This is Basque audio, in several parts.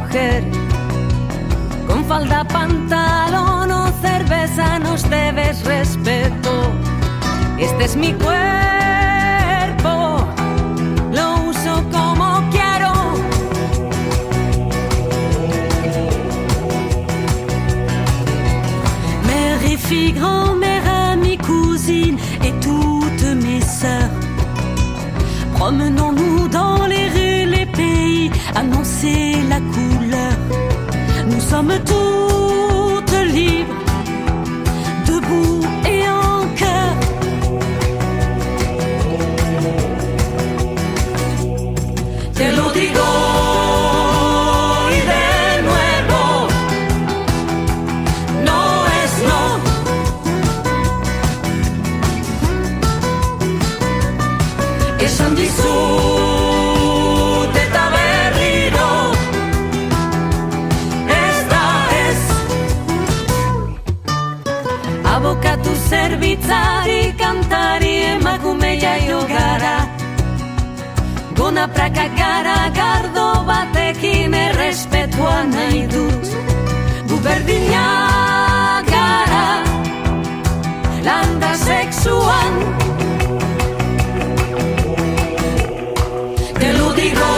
mujer. Con falda, pantalón o cerveza nos debes respeto. Este es mi cuerpo, lo uso como quiero. Mère et fille, grand-mère, amie, cousine et toutes mes sœurs, promenons-nous dans les rues, les pays, annoncer la couleur. Nous sommes toutes libres, debout et en cœur. Te lo digo y de nuevo, no es no. Esan dizut eta berriro, ez da ez. Abokatu, zerbitzari, kantari, emakume jaio gara. Gona praka gara, gardo batekin errespetua nahi dut. Gu berdinak gara, landa sexuan. Te lo digo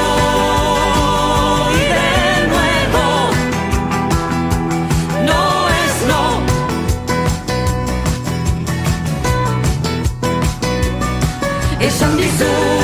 y de nuevo, no es no. Esan dizut